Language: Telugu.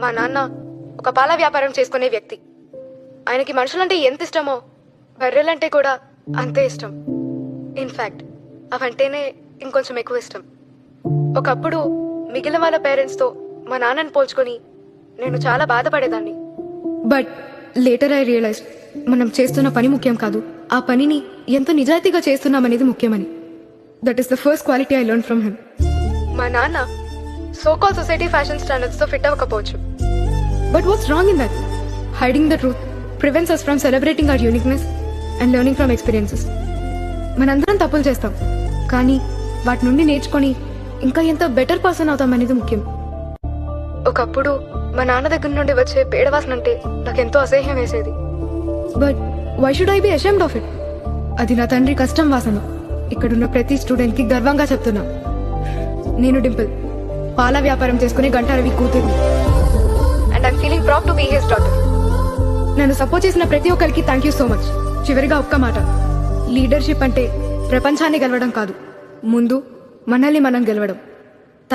మా నాన్న ఒక పాల వ్యాపారం చేసుకునే వ్యక్తి. ఆయనకి మనుషులంటే ఎంత ఇష్టమో బర్రెలంటే కూడా అంతే ఇష్టం. ఇన్ఫాక్ట్ అవంటేనే ఇంకొంచెం ఎక్కువ ఇష్టం. ఒకప్పుడు మిగిలిన వాళ్ళ పేరెంట్స్తో మా నాన్నని పోల్చుకొని నేను చాలా బాధపడేదాన్ని. బట్ లేటర్ ఐ రియలైజ్ మనం చేస్తున్న పని ముఖ్యం కాదు, ఆ పనిని ఎంత నిజాయితీగా చేస్తున్నామనేది ముఖ్యమని. That is the first quality I learn from him. మా నాన్న సోకాల్ సొసైటీ ఫ్యాషన్ స్టాండర్డ్స్తో ఫిట్ అవ్వకపోవచ్చు. But what's wrong in that? Hiding the truth prevents us from celebrating our uniqueness and learning from experiences. మనందరం తప్పులు చేస్తాం, కానీ వాటి నుండి నేర్చుకొని ఇంకా ఎంత బెటర్ పర్సన్ అవుతాం అనేది ముఖ్యం. ఒకప్పుడు మా నాన్న దగ్గర నుండి వచ్చే పేడవాసన అంటే నాకెంతో అసహ్యం వేసేది. But why should I be ashamed of it? అది నా తండ్రి కష్టం వాసన. ఇక్కడున్న ప్రతి స్టూడెంట్ కి గర్వంగా చెప్తున్నా, నేను డింపుల్ పాల వ్యాపారం చేసుకుని గంటారవి కూతురు. And I'm feeling proud to be his daughter. నన్ను సపోర్ట్ చేసిన ప్రతి ఒక్కరికి థ్యాంక్ యూ సో మచ్. చివరిగా ఒక్క మాట, లీడర్షిప్ అంటే ప్రపంచాన్ని గెలవడం కాదు, ముందు మనల్ని మనం గెలవడం.